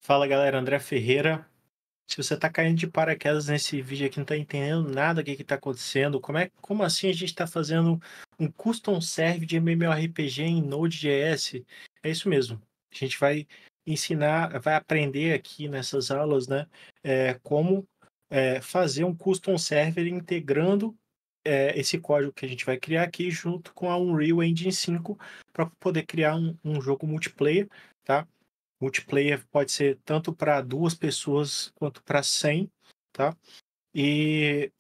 Fala galera, André Ferreira. Se você está caindo de paraquedas nesse vídeo aqui, não está entendendo nada do que está acontecendo, como assim a gente está fazendo um custom serve de MMORPG em Node.js? É isso mesmo. A gente vai ensinar, vai aprender aqui nessas aulas, né, como fazer um custom server integrando esse código que a gente vai criar aqui junto com a Unreal Engine 5 para poder criar um jogo multiplayer, tá? Multiplayer pode ser tanto para 2 pessoas quanto para 100, tá? E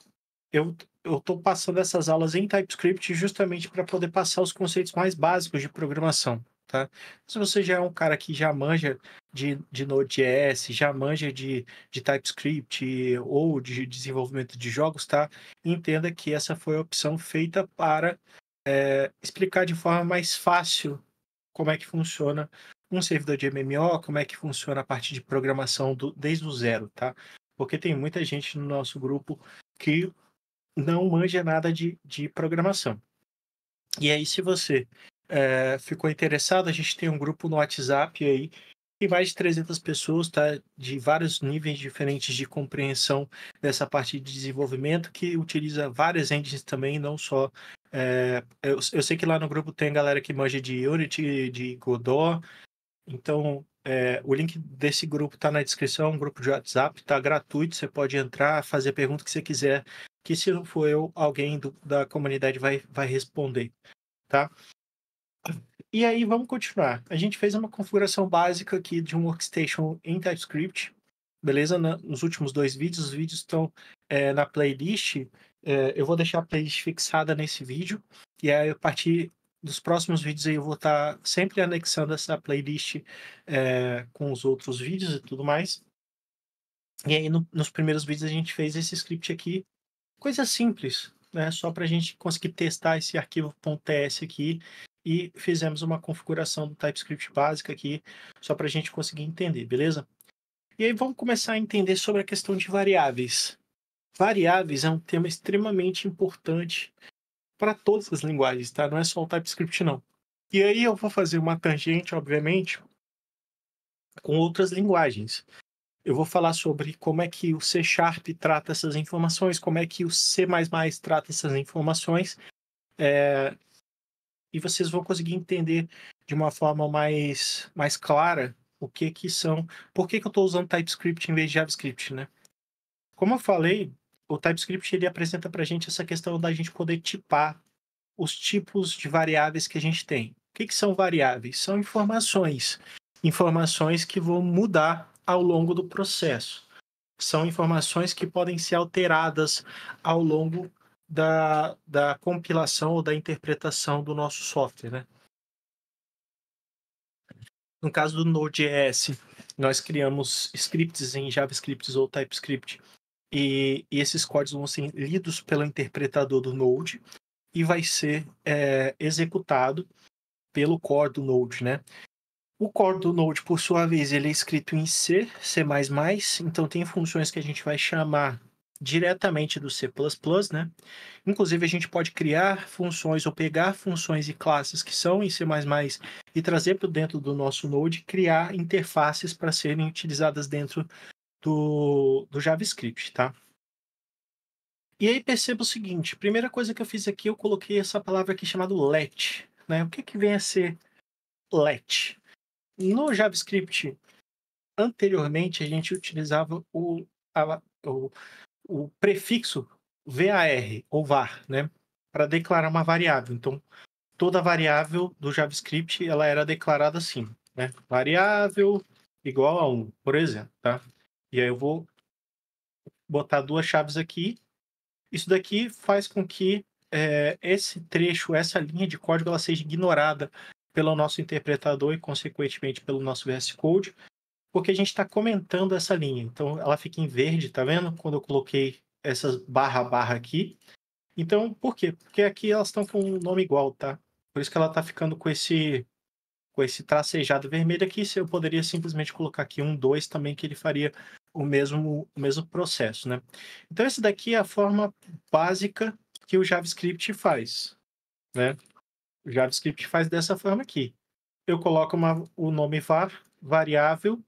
eu estou passando essas aulas em TypeScript justamente para poder passar os conceitos mais básicos de programação, tá? Se você já é um cara que já manja de Node.js, já manja de TypeScript ou de desenvolvimento de jogos, tá? Entenda que essa foi a opção feita para explicar de forma mais fácil como é que funciona um servidor de MMO, como é que funciona a parte de programação desde o zero, tá? Porque tem muita gente no nosso grupo que não manja nada de programação. E aí, se você ficou interessado, a gente tem um grupo no WhatsApp aí, tem mais de 300 pessoas, tá? De vários níveis diferentes de compreensão dessa parte de desenvolvimento, que utiliza várias engines também, não só. Eu sei que lá no grupo tem galera que manja de Unity, de Godot, então o link desse grupo está na descrição, um grupo de WhatsApp, está gratuito, você pode entrar, fazer a pergunta que você quiser, que se não for eu, alguém da comunidade vai responder, tá? E aí, vamos continuar. A gente fez uma configuração básica aqui de um workstation em TypeScript, beleza? Nos últimos 2 vídeos, os vídeos estão na playlist. Eu vou deixar a playlist fixada nesse vídeo, e aí a partir dos próximos vídeos aí eu vou estar sempre anexando essa playlist com os outros vídeos e tudo mais. E aí, nos primeiros vídeos, a gente fez esse script aqui, coisa simples, né? Só para a gente conseguir testar esse arquivo .ts aqui e fizemos uma configuração do TypeScript básica aqui, só para a gente conseguir entender, beleza? E aí vamos começar a entender sobre a questão de variáveis. Variáveis é um tema extremamente importante para todas as linguagens, tá? Não é só o TypeScript, não. E aí eu vou fazer uma tangente, obviamente, com outras linguagens. Eu vou falar sobre como é que o C# trata essas informações, como é que o C++ trata essas informações, e vocês vão conseguir entender de uma forma mais clara o que são, por que eu estou usando TypeScript em vez de JavaScript, né? Como eu falei, o TypeScript ele apresenta para a gente essa questão da gente poder tipar os tipos de variáveis que a gente tem. O que são variáveis? São informações, informações que vão mudar ao longo do processo. São informações que podem ser alteradas ao longo da compilação ou da interpretação do nosso software, né? No caso do Node.js, nós criamos scripts em JavaScript ou TypeScript e esses códigos vão ser lidos pelo interpretador do Node e vai ser executado pelo core do Node, né? O core do Node, por sua vez, ele é escrito em C, C++, então tem funções que a gente vai chamar diretamente do C++, né? Inclusive, a gente pode criar funções ou pegar funções e classes que são em C++ e trazer para dentro do nosso Node, criar interfaces para serem utilizadas dentro do JavaScript, tá? E aí perceba o seguinte, primeira coisa que eu fiz aqui, eu coloquei essa palavra aqui chamada let, né? O que vem a ser let? No JavaScript, anteriormente, a gente utilizava o prefixo var ou var, né, para declarar uma variável. Então, toda variável do JavaScript ela era declarada assim, né, variável igual a 1, por exemplo, tá? E aí eu vou botar 2 chaves aqui. Isso daqui faz com que esse trecho, essa linha de código, ela seja ignorada pelo nosso interpretador e, consequentemente, pelo nosso VS Code, porque a gente está comentando essa linha. Então, ela fica em verde, tá vendo? Quando eu coloquei essas barra aqui. Então, por quê? Porque aqui elas estão com um nome igual, tá? Por isso que ela está ficando com esse tracejado vermelho aqui. Se eu poderia simplesmente colocar aqui 1, 2 também, que ele faria o mesmo processo, né? Então, essa daqui é a forma básica que o JavaScript faz, né? O JavaScript faz dessa forma aqui. Eu coloco o nome var, variável,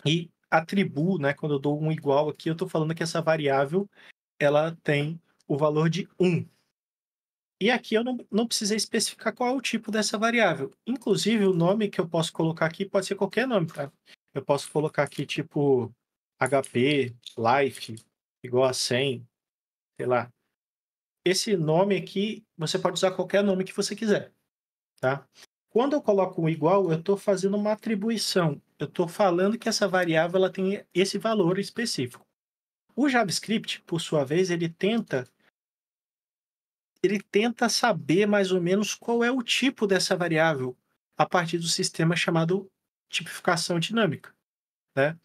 e atribuo, né, quando eu dou um igual aqui, eu estou falando que essa variável ela tem o valor de 1. E aqui eu não precisei especificar qual é o tipo dessa variável. Inclusive, o nome que eu posso colocar aqui pode ser qualquer nome, tá? Eu posso colocar aqui tipo HP, life, igual a 100, sei lá. Esse nome aqui, você pode usar qualquer nome que você quiser, tá? Quando eu coloco um igual, eu estou fazendo uma atribuição. Eu estou falando que essa variável ela tem esse valor específico. O JavaScript, por sua vez, ele tenta saber mais ou menos qual é o tipo dessa variável a partir do sistema chamado tipificação dinâmica, né?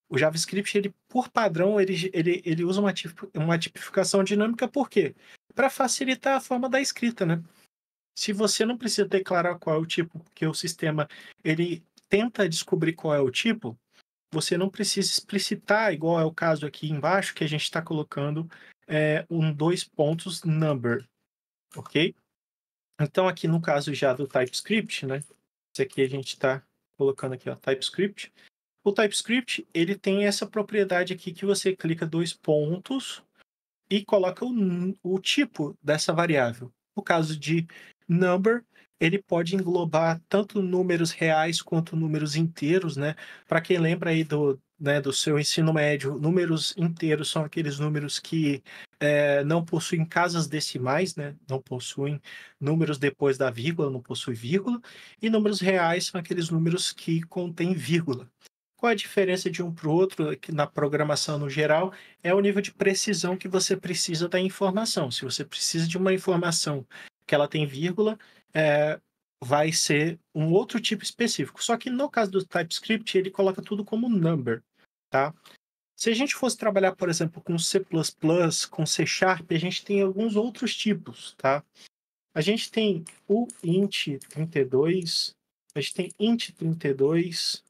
O JavaScript, ele, por padrão, ele usa uma tipificação dinâmica por quê? Para facilitar a forma da escrita, né? Se você não precisa declarar qual é o tipo, porque o sistema ele tenta descobrir qual é o tipo, você não precisa explicitar, igual é o caso aqui embaixo, que a gente está colocando dois pontos number, ok? Então, aqui no caso já do TypeScript, né? Esse aqui a gente está colocando aqui, ó, TypeScript. O TypeScript, ele tem essa propriedade aqui que você clica dois pontos e coloca o tipo dessa variável. No caso de number, ele pode englobar tanto números reais quanto números inteiros, né? Para quem lembra aí do seu ensino médio, números inteiros são aqueles números que não possuem casas decimais, né? Não possuem números depois da vírgula, não possui vírgula, e números reais são aqueles números que contêm vírgula. Qual a diferença de um para o outro na programação no geral? É o nível de precisão que você precisa da informação. Se você precisa de uma informação que ela tem vírgula, é, vai ser um outro tipo específico. Só que no caso do TypeScript, ele coloca tudo como number, tá? Se a gente fosse trabalhar, por exemplo, com C++, com C Sharp, a gente tem alguns outros tipos, tá? A gente tem o int32, a gente tem int32,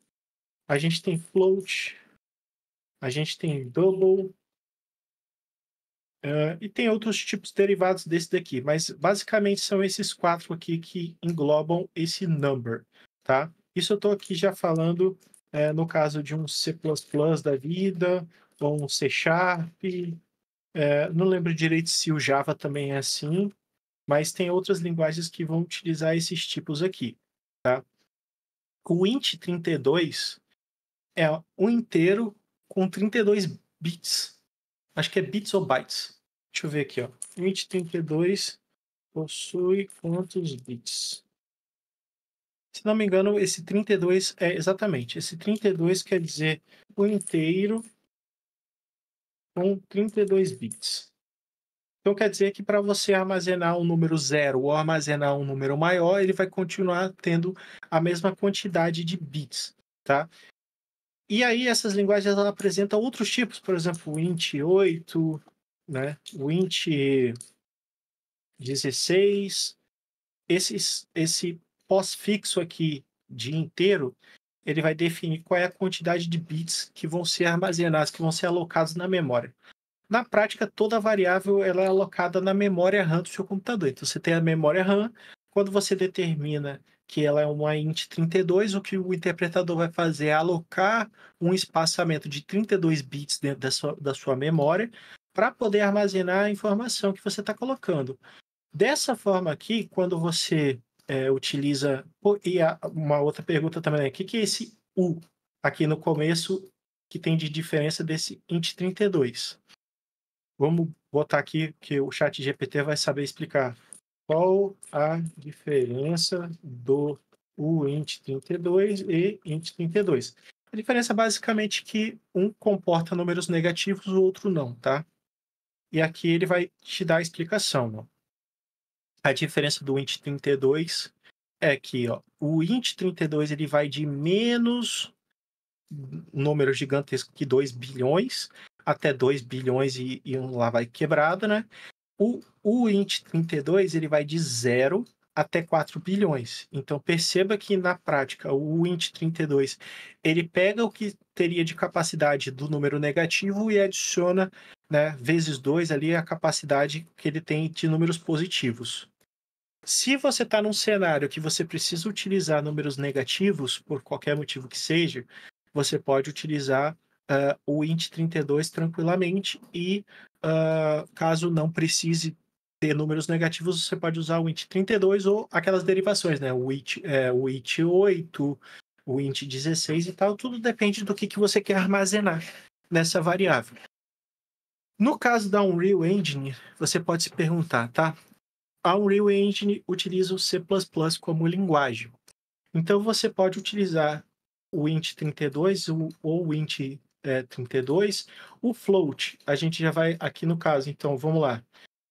a gente tem float, a gente tem double, e tem outros tipos derivados desse daqui, mas basicamente são esses quatro aqui que englobam esse number, tá? Isso eu estou aqui já falando no caso de um C++ da vida, ou um C Sharp, não lembro direito se o Java também é assim, mas tem outras linguagens que vão utilizar esses tipos aqui, tá? O int32 é um inteiro com 32 bits. Acho que é bits ou bytes. Deixa eu ver aqui, ó. O int32 possui quantos bits? Se não me engano, esse 32 exatamente. Esse 32 quer dizer o inteiro com 32 bits. Então quer dizer que para você armazenar um número zero ou armazenar um número maior, ele vai continuar tendo a mesma quantidade de bits, tá? E aí essas linguagens ela apresentam outros tipos, por exemplo, o int8, né? O int16. Esse pós-fixo aqui de inteiro, ele vai definir qual é a quantidade de bits que vão ser armazenados, que vão ser alocados na memória. Na prática, toda variável ela é alocada na memória RAM do seu computador. Então, você tem a memória RAM, quando você determina que ela é uma int32, o que o interpretador vai fazer é alocar um espaçamento de 32 bits dentro da sua memória para poder armazenar a informação que você está colocando. Dessa forma aqui, quando você utiliza. Uma outra pergunta também é: o que é esse U aqui no começo que tem de diferença desse int32? Vamos botar aqui que o chat GPT vai saber explicar. Qual a diferença do uint32 e int32? A diferença é basicamente que um comporta números negativos, o outro não, tá? E aqui ele vai te dar a explicação, ó. A diferença do int32 é que ó, o int32 ele vai de menos um número gigantesco que 2 bilhões até 2 bilhões e um lá vai quebrado, né? O int32 ele vai de 0 até 4 bilhões. Então perceba que na prática o int32 ele pega o que teria de capacidade do número negativo e adiciona, né, vezes 2 ali a capacidade que ele tem de números positivos. Se você está num cenário que você precisa utilizar números negativos, por qualquer motivo que seja, você pode utilizar o int32 tranquilamente e, caso não precise ter números negativos, você pode usar o int32 ou aquelas derivações, né? O int8, o int16 e tal, tudo depende do que você quer armazenar nessa variável. No caso da Unreal Engine, você pode se perguntar, tá? A Unreal Engine utiliza o C++ como linguagem. Então, você pode utilizar o int32 ou o int32. O float, a gente já vai aqui no caso. Então, vamos lá.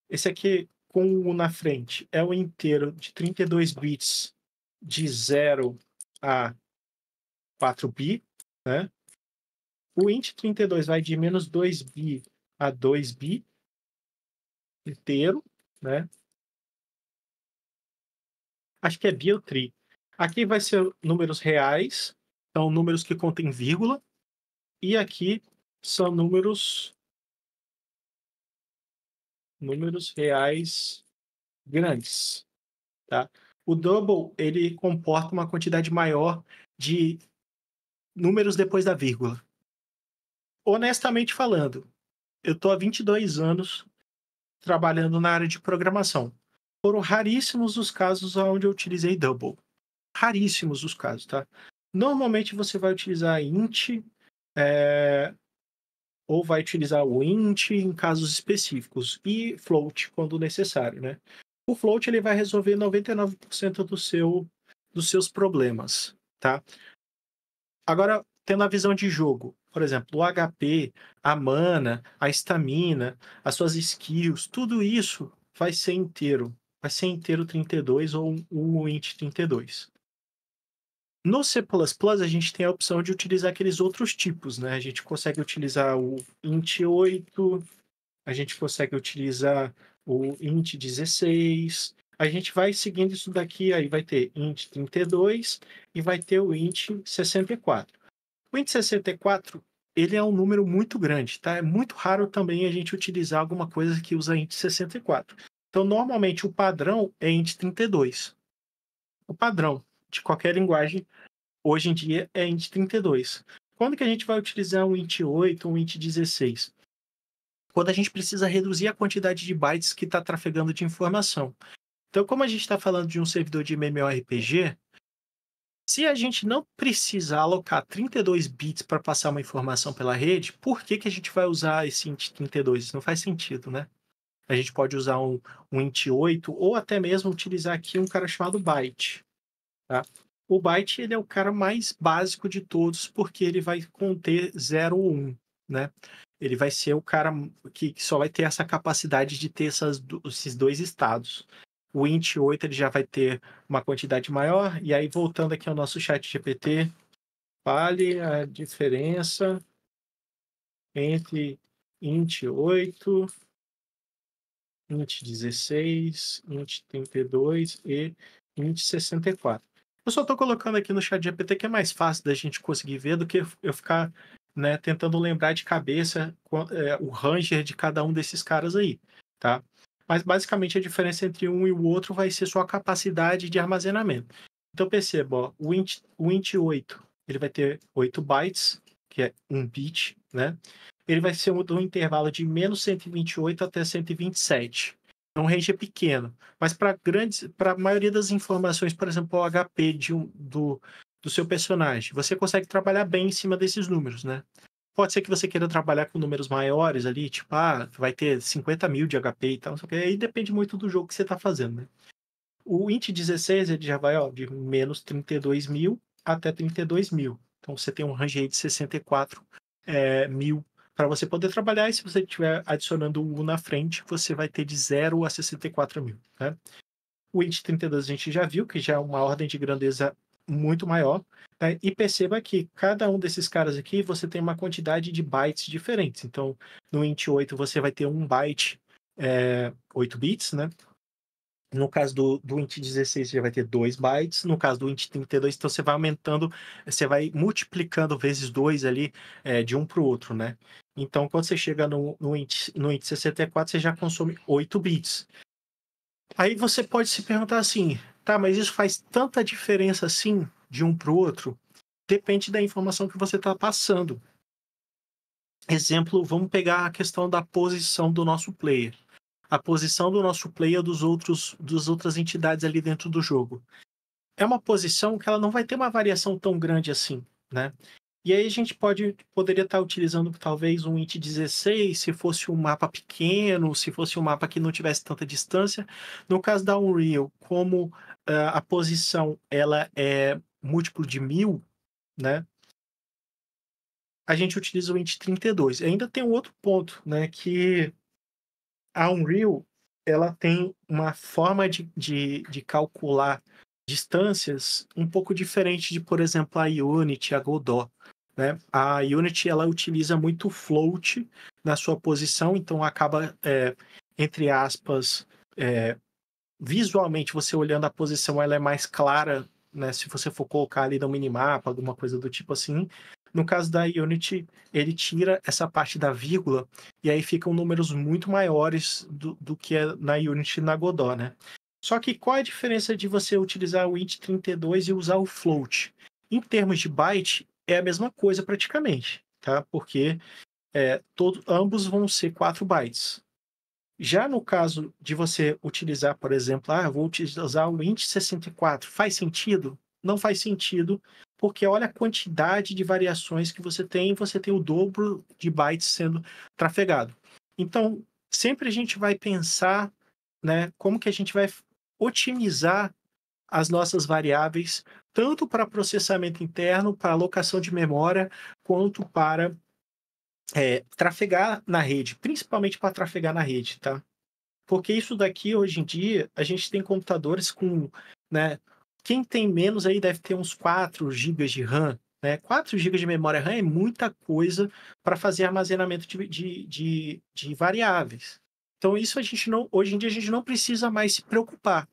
Esse aqui, com o na frente, é o inteiro de 32 bits de 0 a 4 bi, né? O int32 vai de menos 2 bi a 2 bi inteiro, né? Acho que é bi ou tri. Aqui vai ser números reais, são números que contêm vírgula, e aqui são números reais grandes, tá? O double, ele comporta uma quantidade maior de números depois da vírgula. Honestamente falando, eu estou há 22 anos trabalhando na área de programação. Foram raríssimos os casos onde eu utilizei double. Raríssimos os casos, tá? Normalmente você vai utilizar int, ou vai utilizar o int em casos específicos e float quando necessário, né? O float ele vai resolver 99% dos seus problemas, tá? Agora, tendo a visão de jogo, por exemplo, o HP, a mana, a estamina, as suas skills, tudo isso vai ser inteiro. Vai ser inteiro 32 ou o int 32. No C++, a gente tem a opção de utilizar aqueles outros tipos, né? A gente consegue utilizar o int8, a gente consegue utilizar o int16, a gente vai seguindo isso daqui, aí vai ter int32 e vai ter o int64. O int64, ele é um número muito grande, tá? É muito raro também a gente utilizar alguma coisa que usa int64. Então, normalmente, o padrão é int32. O padrão de qualquer linguagem hoje em dia é int32. Quando que a gente vai utilizar um int8 ou um int16? Quando a gente precisa reduzir a quantidade de bytes que está trafegando de informação. Então, como a gente está falando de um servidor de MMORPG, se a gente não precisar alocar 32 bits para passar uma informação pela rede, por que a gente vai usar esse int32? Isso não faz sentido, né? A gente pode usar um int8 ou até mesmo utilizar aqui um cara chamado byte. Tá? O byte ele é o cara mais básico de todos, porque ele vai conter 0 ou 1, né? Ele vai ser o cara que só vai ter essa capacidade de ter esses dois estados. O int8 ele já vai ter uma quantidade maior, e aí voltando aqui ao nosso chat GPT, fale a diferença entre int8, int16, int32 e int64. Eu só estou colocando aqui no chat GPT que é mais fácil da gente conseguir ver do que eu ficar, né, tentando lembrar de cabeça o ranger de cada um desses caras aí, tá? Mas basicamente a diferença entre um e o outro vai ser sua capacidade de armazenamento. Então perceba, ó, o int 8 ele vai ter 8 bytes, que é 1 bit, né? Ele vai ser um intervalo de menos 128 até 127. É um range pequeno. Mas para a maioria das informações, por exemplo, o HP do seu personagem, você consegue trabalhar bem em cima desses números, né? Pode ser que você queira trabalhar com números maiores ali, tipo, vai ter 50 mil de HP e tal, só que aí depende muito do jogo que você está fazendo, né? O int16 ele já vai de menos 32 mil até 32 mil. Então você tem um range aí de 64 mil para você poder trabalhar, e se você estiver adicionando o 1 na frente, você vai ter de 0 a 64 mil. Né? O int32 a gente já viu que já é uma ordem de grandeza muito maior. Né? E perceba que cada um desses caras aqui você tem uma quantidade de bytes diferentes. Então, no int8 você vai ter 1 byte, 8 bits, né? No caso do int16, você já vai ter 2 bytes. No caso do int32, então você vai aumentando, você vai multiplicando vezes 2 ali, de um para o outro, né? Então, quando você chega no int64, você já consome 8 bits. Aí você pode se perguntar assim, tá, mas isso faz tanta diferença assim de um para o outro? depende da informação que você está passando. Exemplo, vamos pegar a questão da posição do nosso player. A posição do nosso player das outras entidades ali dentro do jogo. É uma posição que ela não vai ter uma variação tão grande assim, né? E aí a gente poderia estar utilizando talvez um int 16, se fosse um mapa pequeno, se fosse um mapa que não tivesse tanta distância. No caso da Unreal, como a posição ela é múltiplo de 1000, né? A gente utiliza o int 32. E ainda tem um outro ponto, né? Que a Unreal ela tem uma forma de calcular distâncias um pouco diferente de, por exemplo, a Unity, a Godot, né? A Unity ela utiliza muito float na sua posição, então acaba, entre aspas, visualmente você olhando a posição ela é mais clara, né? Se você for colocar ali no minimapa, alguma coisa do tipo assim. No caso da Unity, ele tira essa parte da vírgula e aí ficam números muito maiores do que é na Unity e na Godot, né? Só que qual é a diferença de você utilizar o int 32 e usar o float? Em termos de byte, é a mesma coisa praticamente, tá? Porque ambos vão ser 4 bytes. Já no caso de você utilizar, por exemplo, vou utilizar o int 64, faz sentido? Não faz sentido, porque olha a quantidade de variações que você tem o dobro de bytes sendo trafegado. Então, sempre a gente vai pensar, né, como que a gente vai otimizar as nossas variáveis, tanto para processamento interno, para alocação de memória, quanto para trafegar na rede, principalmente para trafegar na rede, tá? Porque isso daqui, hoje em dia, a gente tem computadores com, né, quem tem menos aí deve ter uns 4 gigas de RAM, né? 4 gigas de memória RAM é muita coisa para fazer armazenamento de variáveis. Então, isso hoje em dia a gente não precisa mais se preocupar.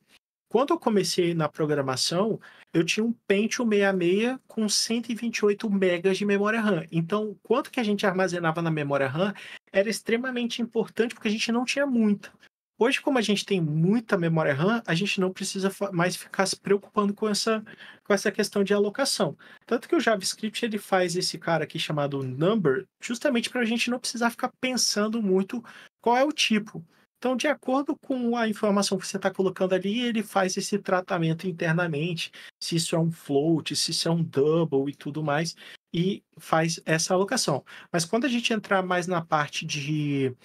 Quando eu comecei na programação, eu tinha um Pentium 66 com 128 megas de memória RAM. Então, quanto que a gente armazenava na memória RAM era extremamente importante porque a gente não tinha muita. Hoje, como a gente tem muita memória RAM, a gente não precisa mais ficar se preocupando com essa questão de alocação. Tanto que o JavaScript ele faz esse cara aqui chamado number, justamente para a gente não precisar ficar pensando muito qual é o tipo. Então, de acordo com a informação que você está colocando ali, ele faz esse tratamento internamente, se isso é um float, se isso é um double e tudo mais, e faz essa alocação. Mas quando a gente entrar mais na parte de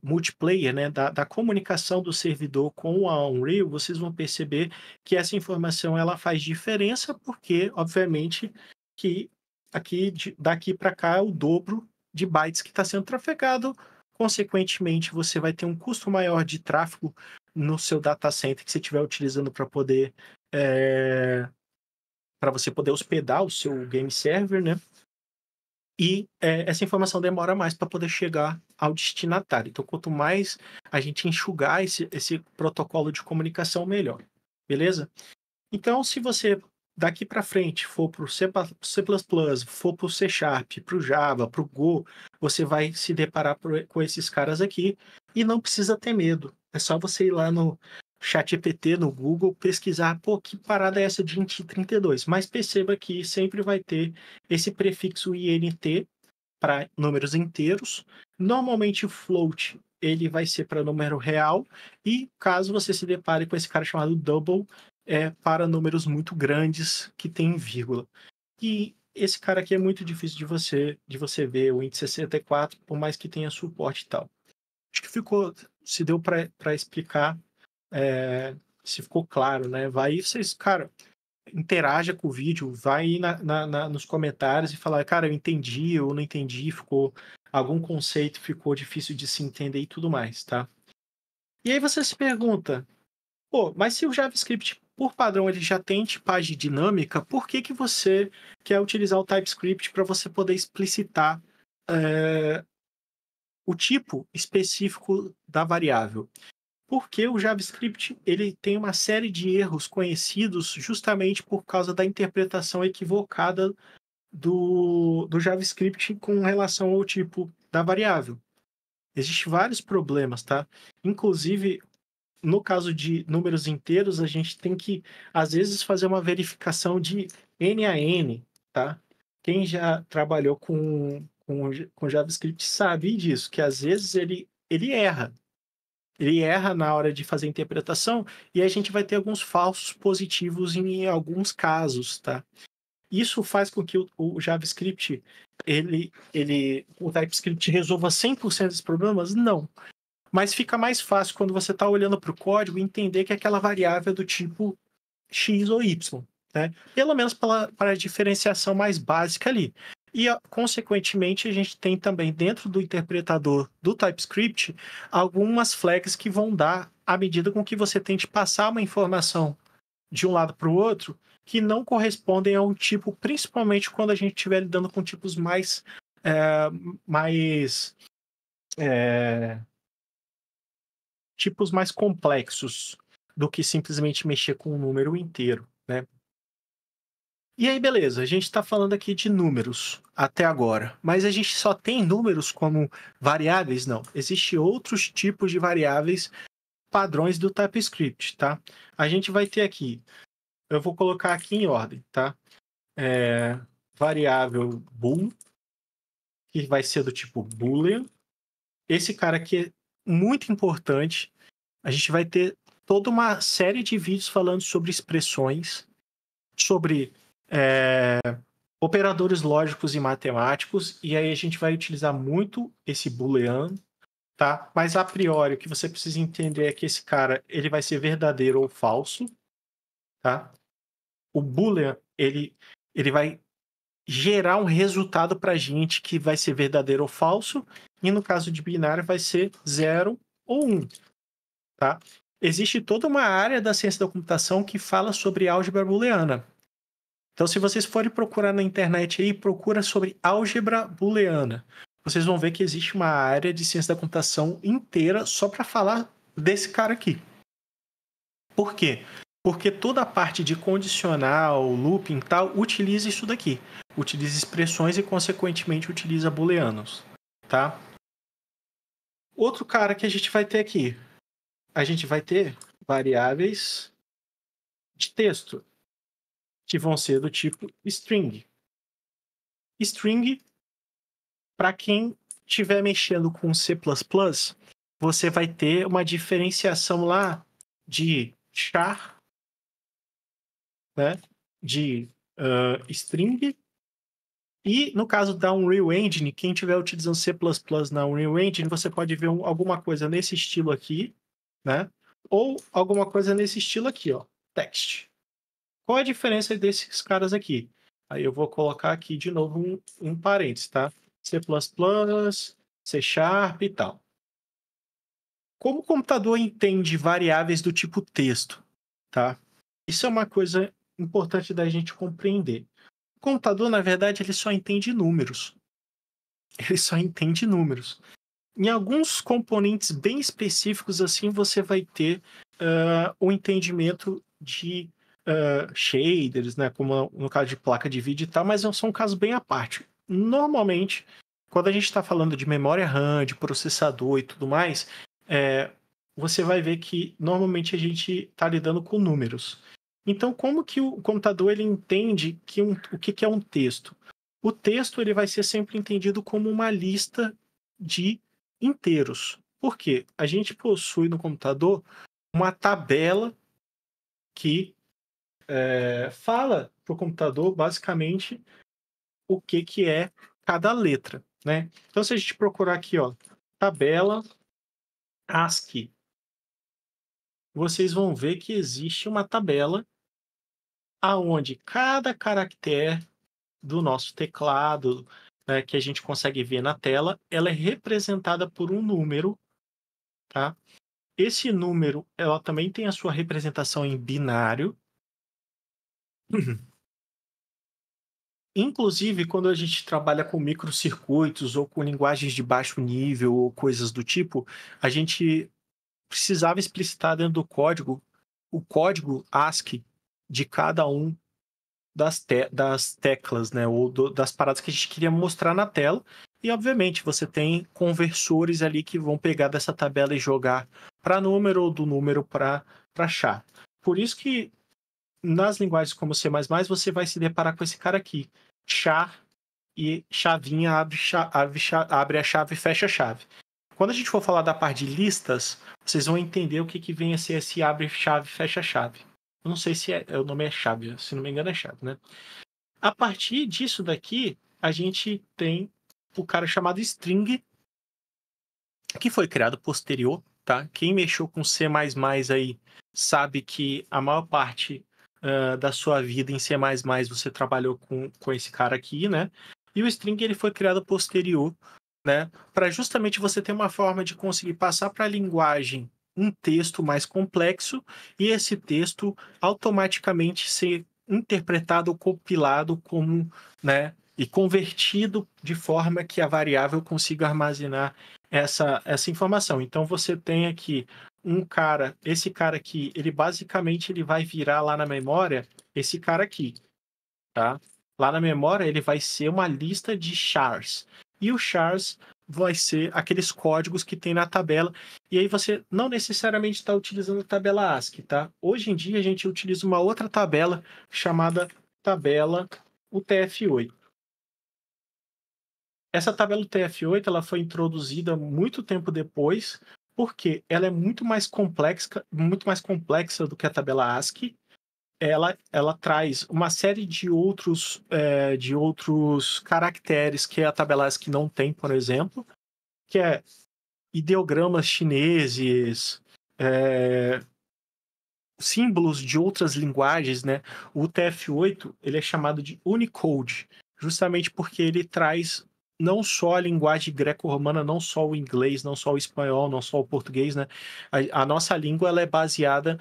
multiplayer, né, da comunicação do servidor com a Unreal, vocês vão perceber que essa informação ela faz diferença, porque, obviamente, que daqui para cá é o dobro de bytes que está sendo trafegado. Consequentemente, você vai ter um custo maior de tráfego no seu data center que você estiver utilizando para você poder hospedar o seu game server, né? E essa informação demora mais para poder chegar ao destinatário. Então, quanto mais a gente enxugar esse protocolo de comunicação, melhor. Beleza? Então, se você daqui para frente for para o C++, for para o C Sharp, para o Java, para o Go, você vai se deparar com esses caras aqui e não precisa ter medo. É só você ir lá no ChatGPT, no Google, pesquisar, pô, que parada é essa de int 32? Mas perceba que sempre vai ter esse prefixo INT para números inteiros. Normalmente o float ele vai ser para número real e caso você se depare com esse cara chamado double, é para números muito grandes que tem vírgula. E esse cara aqui é muito difícil de você ver, o int 64, por mais que tenha suporte e tal. Acho que se deu para explicar, se ficou claro, né? Vai aí vocês, cara, interaja com o vídeo, vai aí nos comentários e falar, cara, eu entendi, eu não entendi, algum conceito ficou difícil de se entender e tudo mais, tá? E aí você se pergunta, pô, mas se o JavaScript, por padrão, ele já tem tipagem dinâmica, por que que você quer utilizar o TypeScript para você poder explicitar o tipo específico da variável? Porque o JavaScript ele tem uma série de erros conhecidos justamente por causa da interpretação equivocada do JavaScript com relação ao tipo da variável. Existem vários problemas, tá? Inclusive, no caso de números inteiros, a gente tem que, às vezes, fazer uma verificação de N a N. tá? Quem já trabalhou com JavaScript sabe disso, que às vezes ele erra. Ele erra na hora de fazer a interpretação e a gente vai ter alguns falsos positivos em alguns casos, tá? Isso faz com que o JavaScript, o TypeScript resolva 100% dos problemas? Não. Mas fica mais fácil quando você está olhando para o código entender que aquela variável é do tipo X ou Y, né? Pelo menos para a diferenciação mais básica ali. E, consequentemente, a gente tem também dentro do interpretador do TypeScript algumas flags que vão dar à medida com que você tente passar uma informação de um lado para o outro que não correspondem a um tipo, principalmente quando a gente estiver lidando com tipos mais é, tipos mais complexos do que simplesmente mexer com um número inteiro, né? E aí, beleza, a gente está falando aqui de números até agora, mas a gente só tem números como variáveis? Não. Existem outros tipos de variáveis padrões do TypeScript, tá? A gente vai ter aqui, eu vou colocar aqui em ordem, tá? Variável bool, que vai ser do tipo boolean. Esse cara aqui é muito importante. A gente vai ter toda uma série de vídeos falando sobre expressões, sobre operadores lógicos e matemáticos, e aí a gente vai utilizar muito esse booleano, tá? Mas a priori o que você precisa entender é que esse cara ele vai ser verdadeiro ou falso, tá? O boolean ele vai gerar um resultado para a gente que vai ser verdadeiro ou falso, e no caso de binário vai ser 0 ou 1, tá? Existe toda uma área da ciência da computação que fala sobre álgebra booleana. Então, se vocês forem procurar na internet aí, procura sobre álgebra booleana. Vocês vão ver que existe uma área de ciência da computação inteira só para falar desse cara aqui. Por quê? Porque toda a parte de condicional, looping e tal, utiliza isso daqui. Utiliza expressões e, consequentemente, utiliza booleanos, tá? Outro cara que a gente vai ter aqui. A gente vai ter variáveis de texto, que vão ser do tipo string. String, para quem estiver mexendo com C++, você vai ter uma diferenciação lá de char, né, de string, e no caso da Unreal Engine, quem estiver utilizando C++ na Unreal Engine, você pode ver alguma coisa nesse estilo aqui, né, ou alguma coisa nesse estilo aqui, ó, text. Qual a diferença desses caras aqui? Aí eu vou colocar aqui de novo um parênteses, tá? C++, C Sharp e tal. Como o computador entende variáveis do tipo texto, tá? Isso é uma coisa importante da gente compreender. O computador, na verdade, ele só entende números. Ele só entende números. Em alguns componentes bem específicos, assim, você vai ter um entendimento de shaders, né? Como no caso de placa de vídeo e tal, mas são um caso bem à parte. Normalmente, quando a gente está falando de memória RAM, de processador e tudo mais, você vai ver que normalmente a gente está lidando com números. Então, como que o computador ele entende o que é um texto? O texto ele vai ser sempre entendido como uma lista de inteiros. Por quê? A gente possui no computador uma tabela que fala para o computador basicamente o que é cada letra, né? Então, se a gente procurar aqui, ó, tabela ASCII, vocês vão ver que existe uma tabela aonde cada caractere do nosso teclado, né, que a gente consegue ver na tela, ela é representada por um número, tá? Esse número, ela também tem a sua representação em binário. Inclusive, quando a gente trabalha com microcircuitos ou com linguagens de baixo nível ou coisas do tipo, a gente precisava explicitar dentro do código o código ASCII de cada um das teclas, né, ou das paradas que a gente queria mostrar na tela. E, obviamente, você tem conversores ali que vão pegar dessa tabela e jogar para número ou do número para char. Por isso que nas linguagens como C++, você vai se deparar com esse cara aqui, char e chavinha abre a chave e fecha a chave. Quando a gente for falar da parte de listas, vocês vão entender o que vem a ser esse abre chave e fecha chave. Eu não sei se o nome é chave, se não me engano é chave, né? A partir disso daqui, a gente tem o cara chamado string, que foi criado posterior, tá? Quem mexeu com C++ aí sabe que a maior parte da sua vida em C++ você trabalhou com esse cara aqui, né? E o string ele foi criado posterior, né? Para justamente você ter uma forma de conseguir passar para a linguagem um texto mais complexo e esse texto automaticamente ser interpretado ou compilado como, né? E convertido de forma que a variável consiga armazenar essa informação. Então você tem aqui esse cara aqui, ele basicamente ele vai virar lá na memória esse cara aqui, tá? Lá na memória ele vai ser uma lista de chars. E o chars vai ser aqueles códigos que tem na tabela. E aí você não necessariamente está utilizando a tabela ASCII, tá? Hoje em dia a gente utiliza uma outra tabela chamada tabela UTF-8. Essa tabela UTF-8 ela foi introduzida muito tempo depois, porque ela é muito mais complexa do que a tabela ASCII. Ela traz uma série de outros caracteres que a tabela ASCII não tem, por exemplo, que é ideogramas chineses, símbolos de outras linguagens, né? O UTF-8 ele é chamado de Unicode, justamente porque ele traz não só a linguagem greco-romana, não só o inglês, não só o espanhol, não só o português, né? A nossa língua ela é baseada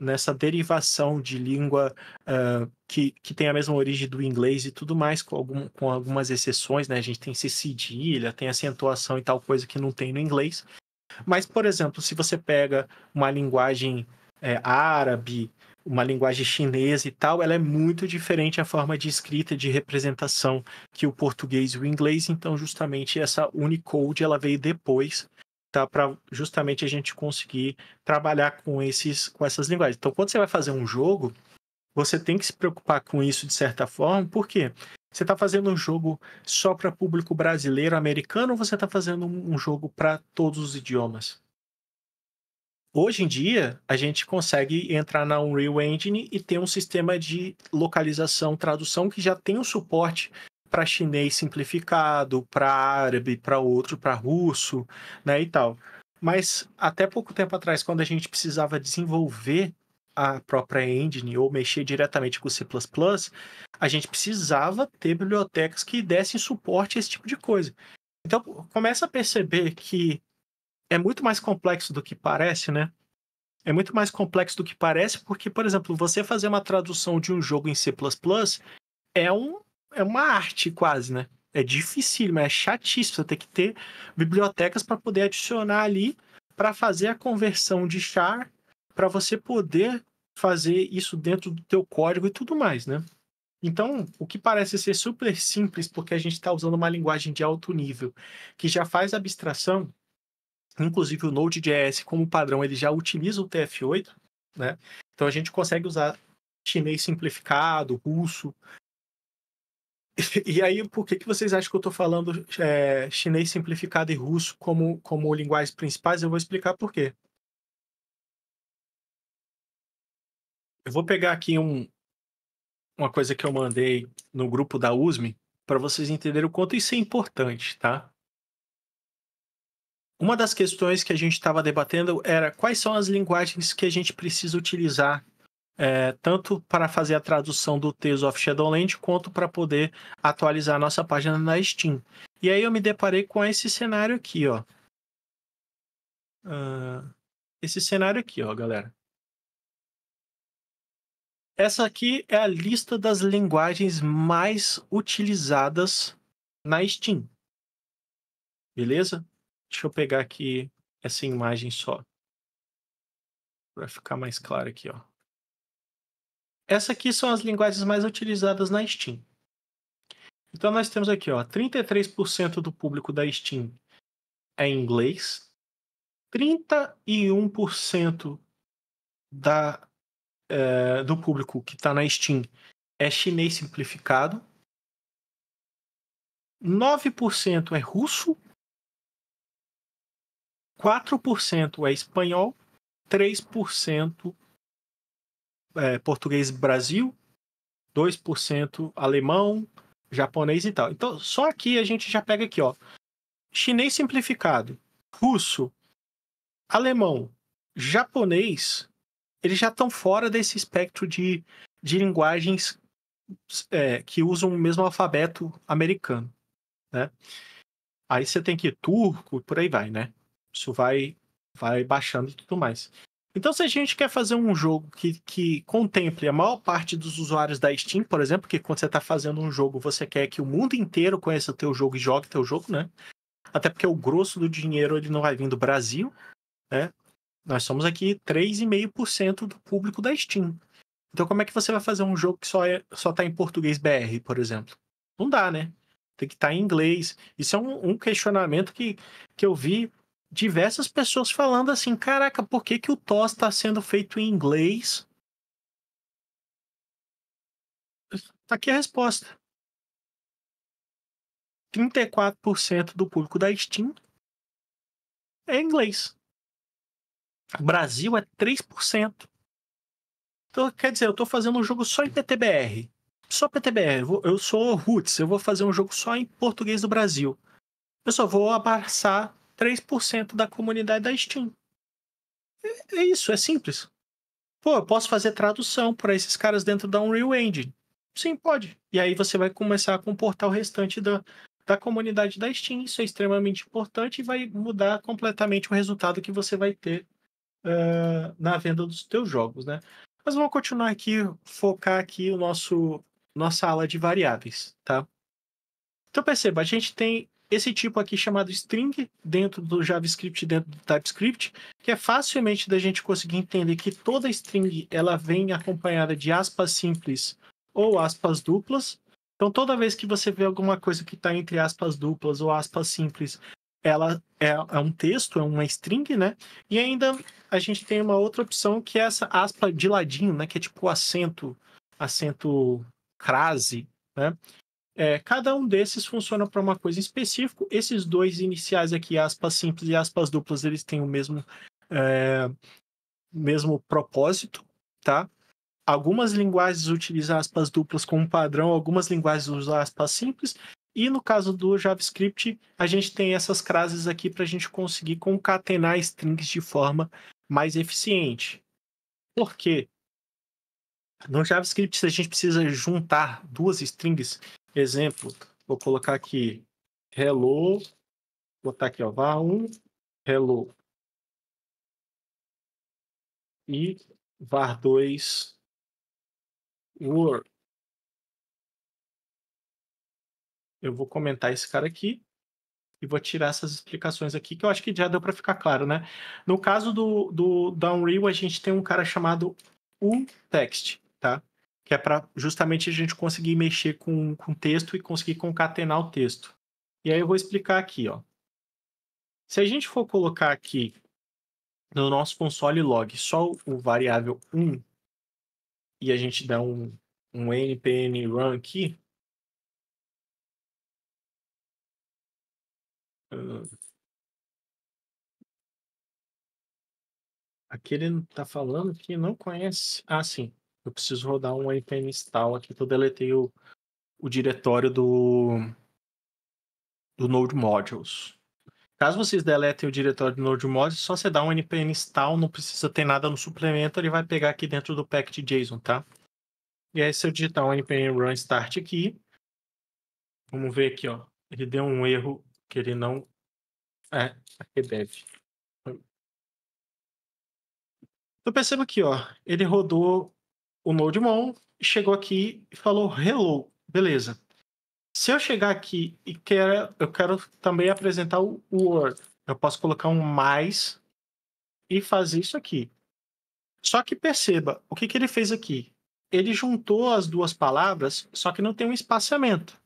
nessa derivação de língua que tem a mesma origem do inglês e tudo mais, com algumas exceções, né? A gente tem cedilha, tem acentuação e tal coisa que não tem no inglês. Mas, por exemplo, se você pega uma linguagem árabe, uma linguagem chinesa e tal, ela é muito diferente a forma de escrita, de representação que o português e o inglês. Então, justamente essa Unicode ela veio depois, tá? Para justamente a gente conseguir trabalhar com essas linguagens. Então, quando você vai fazer um jogo, você tem que se preocupar com isso de certa forma, por quê? Você está fazendo um jogo só para público brasileiro, americano, ou você está fazendo um jogo para todos os idiomas? Hoje em dia, a gente consegue entrar na Unreal Engine e ter um sistema de localização, tradução que já tem um suporte para chinês simplificado, para árabe, para outro, para russo, né, e tal. Mas até pouco tempo atrás, quando a gente precisava desenvolver a própria engine ou mexer diretamente com o C++, a gente precisava ter bibliotecas que dessem suporte a esse tipo de coisa. Então, começa a perceber que é muito mais complexo do que parece, né? É muito mais complexo do que parece, porque, por exemplo, você fazer uma tradução de um jogo em C++ é, um, é uma arte quase, né? É difícil, mas é chatíssimo. Você tem que ter bibliotecas para poder adicionar ali para fazer a conversão de char, para você poder fazer isso dentro do teu código e tudo mais, né? Então, o que parece ser super simples, porque a gente está usando uma linguagem de alto nível, que já faz abstração. Inclusive o Node.js como padrão, ele já utiliza o TF8, né? Então a gente consegue usar chinês simplificado, russo. E aí, por que vocês acham que eu estou falando chinês simplificado e russo como linguagens principais? Eu vou explicar por quê. Eu vou pegar aqui uma coisa que eu mandei no grupo da USM para vocês entenderem o quanto isso é importante, tá? Uma das questões que a gente estava debatendo era quais são as linguagens que a gente precisa utilizar tanto para fazer a tradução do Tales of Shadowland, quanto para poder atualizar a nossa página na Steam. E aí eu me deparei com esse cenário aqui, ó. Esse cenário aqui, ó, galera. Essa aqui é a lista das linguagens mais utilizadas na Steam. Beleza? Deixa eu pegar aqui essa imagem só. Para ficar mais claro aqui, ó. Essa aqui são as linguagens mais utilizadas na Steam. Então nós temos aqui, ó, 33% do público da Steam é em inglês, 31% do público que está na Steam é chinês simplificado, 9% é russo, 4% é espanhol, 3% é português Brasil, 2% alemão, japonês e tal. Então, só aqui a gente já pega aqui, ó. Chinês simplificado, russo, alemão, japonês, eles já estão fora desse espectro de linguagens que usam o mesmo alfabeto americano, né? Aí você tem que ir turco, por aí vai, né? Isso vai baixando e tudo mais. Então, se a gente quer fazer um jogo que contemple a maior parte dos usuários da Steam, por exemplo, que quando você está fazendo um jogo, você quer que o mundo inteiro conheça o teu jogo e jogue teu jogo, né? Até porque o grosso do dinheiro ele não vai vir do Brasil, né? Nós somos aqui 3,5% do público da Steam. Então, como é que você vai fazer um jogo que só tá em português BR, por exemplo? Não dá, né? Tem que estar em inglês. Isso é um questionamento que eu vi diversas pessoas falando assim: caraca, por que o TOS está sendo feito em inglês? Tá aqui a resposta. 34% do público da Steam é inglês. O Brasil é 3%. Então, quer dizer, eu estou fazendo um jogo só em PTBR. Só PTBR. Eu sou roots, eu vou fazer um jogo só em português do Brasil. Eu só vou abraçar 3% da comunidade da Steam. É isso, é simples. Pô, eu posso fazer tradução para esses caras dentro da Unreal Engine. Sim, pode. E aí você vai começar a comportar o restante da comunidade da Steam. Isso é extremamente importante e vai mudar completamente o resultado que você vai ter na venda dos teus jogos, né? Mas vamos continuar aqui, focar aqui nossa ala de variáveis, tá? Então perceba, a gente tem esse tipo aqui chamado string dentro do JavaScript, dentro do TypeScript, que é facilmente da gente conseguir entender que toda string ela vem acompanhada de aspas simples ou aspas duplas. Então toda vez que você vê alguma coisa que está entre aspas duplas ou aspas simples, ela é um texto, é uma string, né? E ainda a gente tem uma outra opção que é essa aspa de ladinho, né? Que é tipo acento crase, né? Cada um desses funciona para uma coisa específica. Esses dois iniciais aqui, aspas simples e aspas duplas, eles têm o mesmo propósito, tá? Algumas linguagens utilizam aspas duplas como padrão, algumas linguagens usam aspas simples. E no caso do JavaScript, a gente tem essas classes aqui para a gente conseguir concatenar strings de forma mais eficiente. Por quê? No JavaScript, se a gente precisa juntar duas strings, exemplo, vou colocar aqui hello, vou botar aqui, ó, var1, hello, e var2, word. Eu vou comentar esse cara aqui e vou tirar essas explicações aqui, que eu acho que já deu para ficar claro, né? No caso da Unreal, a gente tem um cara chamado uText, tá? Que é para justamente a gente conseguir mexer com texto e conseguir concatenar o texto. E aí eu vou explicar aqui, ó. Se a gente for colocar aqui no nosso console log só o variável 1 e a gente dá um npm run aqui, aqui ele está falando que não conhece. Ah, sim. Eu preciso rodar um npm install aqui, que eu deletei o diretório do Node Modules. Caso vocês deletem o diretório do Node Modules, só você dá um npm install, não precisa ter nada no suplemento, ele vai pegar aqui dentro do package.json, tá? E aí, se eu digitar um npm run start aqui, vamos ver aqui, ó. Ele deu um erro que ele não aqui deve. Eu percebo aqui, ó. Ele rodou o NodeMon, chegou aqui e falou hello. Beleza. Se eu chegar aqui e eu quero também apresentar o Word, eu posso colocar um mais e fazer isso aqui. Só que perceba, o que ele fez aqui? Ele juntou as duas palavras, só que não tem um espaçamento.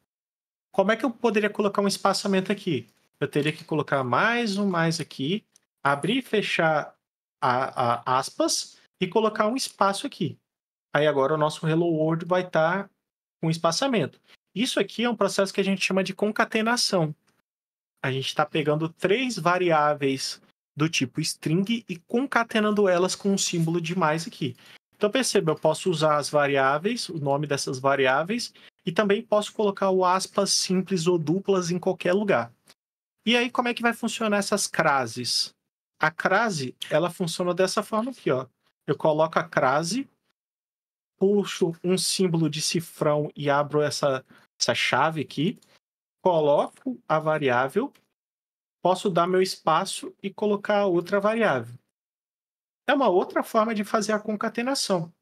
Como é que eu poderia colocar um espaçamento aqui? Eu teria que colocar mais um mais aqui, abrir e fechar aspas e colocar um espaço aqui. Aí agora o nosso Hello World vai estar com espaçamento. Isso aqui é um processo que a gente chama de concatenação. A gente está pegando 3 variáveis do tipo string e concatenando elas com um símbolo de mais aqui. Então perceba, eu posso usar as variáveis, o nome dessas variáveis, e também posso colocar o aspas simples ou duplas em qualquer lugar. E aí, como é que vai funcionar essas crases? A crase, ela funciona dessa forma aqui, ó. Eu coloco a crase, puxo um símbolo de cifrão e abro essa chave aqui, coloco a variável, posso dar meu espaço e colocar outra variável. É uma outra forma de fazer a concatenação.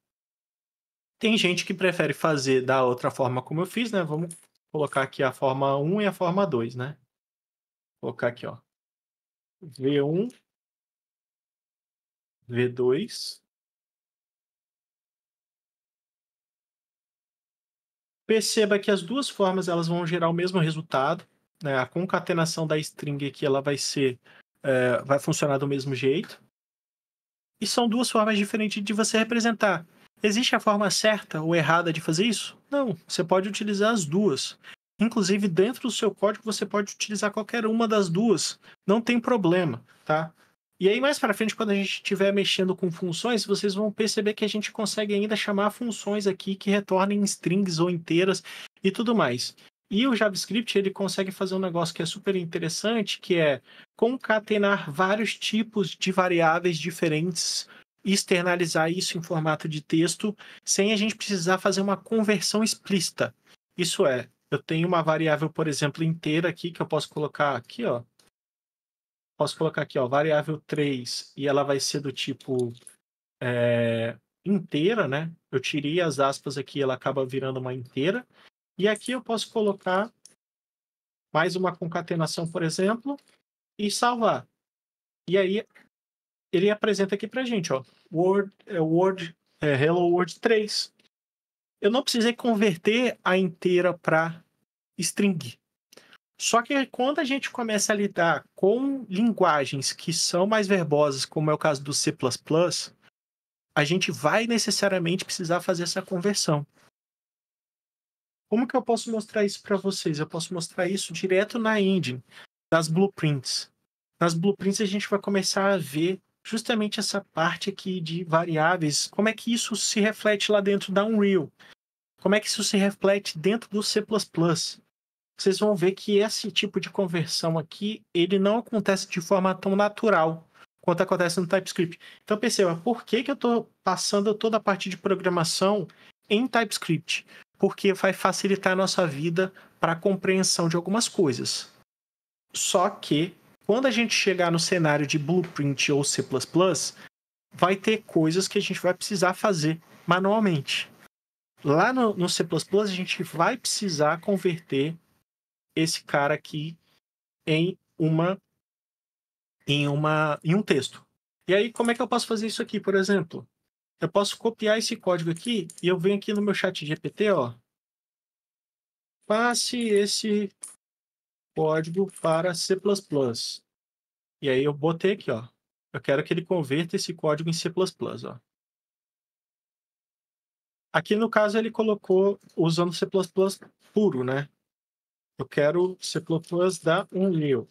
Tem gente que prefere fazer da outra forma como eu fiz, né? Vamos colocar aqui a forma 1 e a forma 2, né? Vou colocar aqui, ó. V1, V2. Perceba que as duas formas elas vão gerar o mesmo resultado, né? A concatenação da string aqui ela vai funcionar do mesmo jeito. E são duas formas diferentes de você representar. Existe a forma certa ou errada de fazer isso? Não, você pode utilizar as duas. Inclusive, dentro do seu código, você pode utilizar qualquer uma das duas. Não tem problema, tá? E aí, mais para frente, quando a gente estiver mexendo com funções, vocês vão perceber que a gente consegue ainda chamar funções aqui que retornem strings ou inteiras e tudo mais. E o JavaScript, ele consegue fazer um negócio que é super interessante, que é concatenar vários tipos de variáveis diferentes e externalizar isso em formato de texto sem a gente precisar fazer uma conversão explícita. Isso é, eu tenho uma variável, por exemplo, inteira aqui que eu posso colocar aqui, ó. Posso colocar aqui, ó, variável 3 e ela vai ser do tipo inteira, né? Eu tirei as aspas aqui, ela acaba virando uma inteira. E aqui eu posso colocar mais uma concatenação, por exemplo, e salvar. E aí ele apresenta aqui pra gente, ó, Hello World 3. Eu não precisei converter a inteira para string. Só que quando a gente começa a lidar com linguagens que são mais verbosas, como é o caso do C++, a gente vai necessariamente precisar fazer essa conversão. Como que eu posso mostrar isso para vocês? Eu posso mostrar isso direto na engine, das blueprints. Nas blueprints a gente vai começar a ver justamente essa parte aqui de variáveis, como é que isso se reflete lá dentro da Unreal, como é que isso se reflete dentro do C++. Vocês vão ver que esse tipo de conversão aqui, ele não acontece de forma tão natural quanto acontece no TypeScript. Então perceba, por que eu estou passando toda a parte de programação em TypeScript? Porque vai facilitar a nossa vida para a compreensão de algumas coisas. Só que, quando a gente chegar no cenário de Blueprint ou C++, vai ter coisas que a gente vai precisar fazer manualmente. Lá no C++, a gente vai precisar converter esse cara aqui em um texto. E aí, como é que eu posso fazer isso aqui, por exemplo? Eu posso copiar esse código aqui e eu venho aqui no meu chat GPT, ó. Passe esse código para C++. E aí eu botei aqui, ó. Eu quero que ele converta esse código em C++, ó. Aqui no caso ele colocou usando C++ puro, né? Eu quero C++ da Unreal.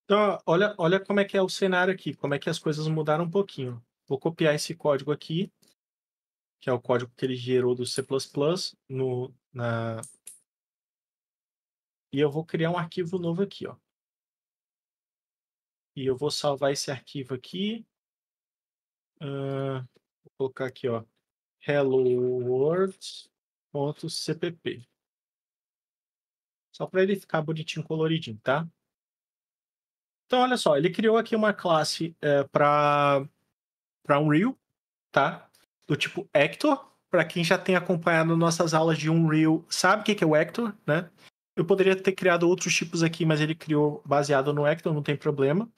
Então, olha como é que é o cenário aqui, como é que as coisas mudaram um pouquinho. Vou copiar esse código aqui, que é o código que ele gerou do C++, e eu vou criar um arquivo novo aqui, ó. E eu vou salvar esse arquivo aqui. Vou colocar aqui, ó, helloworld.cpp. Só para ele ficar bonitinho, coloridinho, tá? Então, olha só, ele criou aqui uma classe para Unreal, tá? Do tipo Hector. Para quem já tem acompanhado nossas aulas de Unreal, sabe o que é o Hector, né? Eu poderia ter criado outros tipos aqui, mas ele criou baseado no Hector, não tem problema.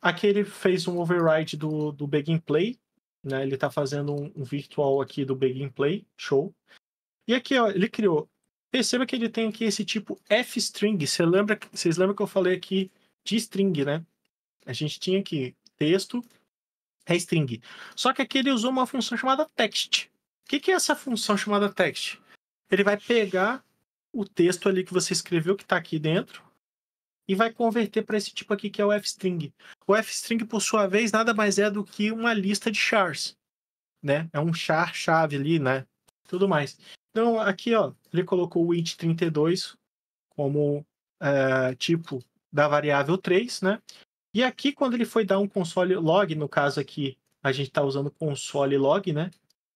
Aqui ele fez um override do Begin Play, né? Ele está fazendo um virtual aqui do Begin Play, show. E aqui, ó, ele criou. Perceba que ele tem aqui esse tipo f-string. Vocês lembram que eu falei aqui de string, né? A gente tinha aqui texto, é string. Só que aqui ele usou uma função chamada text. O que é essa função chamada text? Ele vai pegar o texto ali que você escreveu, que está aqui dentro, e vai converter para esse tipo aqui, que é o fstring. O fstring, por sua vez, nada mais é do que uma lista de chars, né? É um char chave ali, né? Tudo mais. Então, aqui, ó, ele colocou o int 32 como tipo da variável 3, né? E aqui, quando ele foi dar um console log, no caso aqui, a gente está usando console log, né?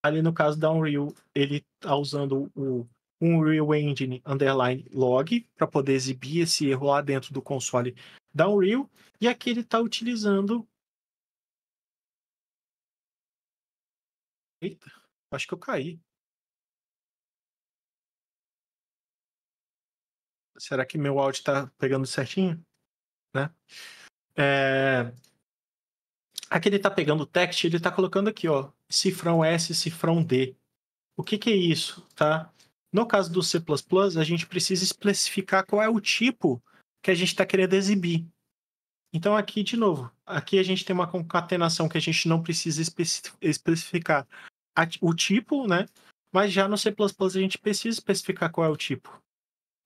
Ali no caso da Unreal, ele está usando o Unreal Engine underline log para poder exibir esse erro lá dentro do console da Unreal. E aqui ele está utilizando... Eita, acho que eu caí. Será que meu áudio está pegando certinho? Né? Aqui ele está pegando o text, ele está colocando aqui, ó, cifrão S, cifrão D. O que é isso, tá? No caso do C++, a gente precisa especificar qual é o tipo que a gente está querendo exibir. Então aqui, de novo, aqui a gente tem uma concatenação que a gente não precisa especificar o tipo, né? Mas já no C++ a gente precisa especificar qual é o tipo.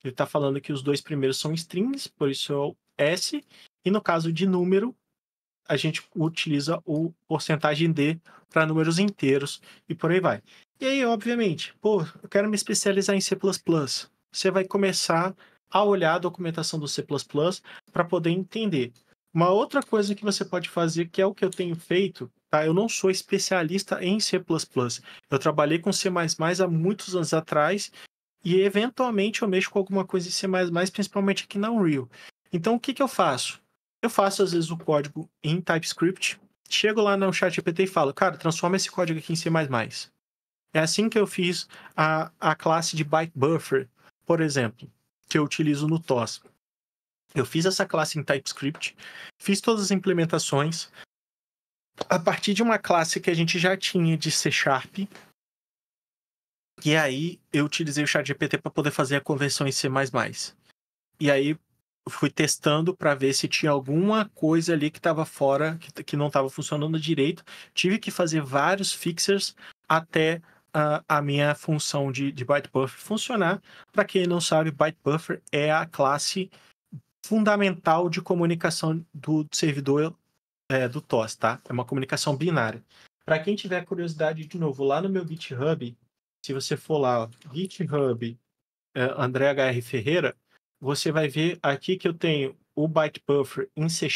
Ele está falando que os dois primeiros são strings, por isso é o S, e no caso de número, a gente utiliza o porcentagem D para números inteiros e por aí vai. E aí, obviamente, eu quero me especializar em C++. Você vai começar a olhar a documentação do C++ para poder entender. Uma outra coisa que você pode fazer, que é o que eu tenho feito, tá? Eu não sou especialista em C++. Eu trabalhei com C++ há muitos anos atrás e, eventualmente, eu mexo com alguma coisa em C++, principalmente aqui na Unreal. Então, o que eu faço? Eu faço, às vezes, o código em TypeScript, chego lá no ChatGPT e falo, cara, transforma esse código aqui em C++. É assim que eu fiz a classe de ByteBuffer, por exemplo, que eu utilizo no TOS. Eu fiz essa classe em TypeScript, fiz todas as implementações a partir de uma classe que a gente já tinha de C#, e aí eu utilizei o ChatGPT para poder fazer a conversão em C++. E aí fui testando para ver se tinha alguma coisa ali que estava fora, que não estava funcionando direito. Tive que fazer vários fixers até a minha função de ByteBuffer funcionar. Para quem não sabe, ByteBuffer é a classe fundamental de comunicação do servidor do TOS, tá? É uma comunicação binária. Para quem tiver curiosidade, de novo, lá no meu GitHub, se você for lá, ó, GitHub André HR Ferreira, você vai ver aqui que eu tenho o ByteBuffer em C#,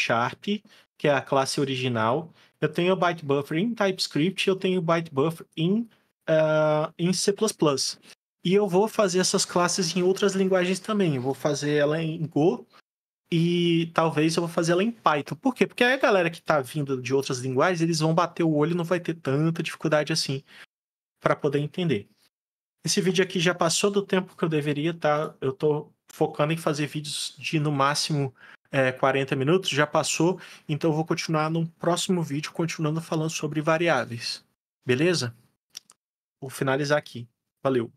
que é a classe original. Eu tenho o ByteBuffer em TypeScript, eu tenho o ByteBuffer em C++. E eu vou fazer essas classes em outras linguagens também. Eu vou fazer ela em Go e talvez eu vou fazer ela em Python. Por quê? Porque aí a galera que está vindo de outras linguagens, eles vão bater o olho e não vai ter tanta dificuldade assim para poder entender. Esse vídeo aqui já passou do tempo que eu deveria, tá? Eu tô focando em fazer vídeos de no máximo 40 minutos, já passou, então eu vou continuar no próximo vídeo, continuando falando sobre variáveis. Beleza? Vou finalizar aqui. Valeu!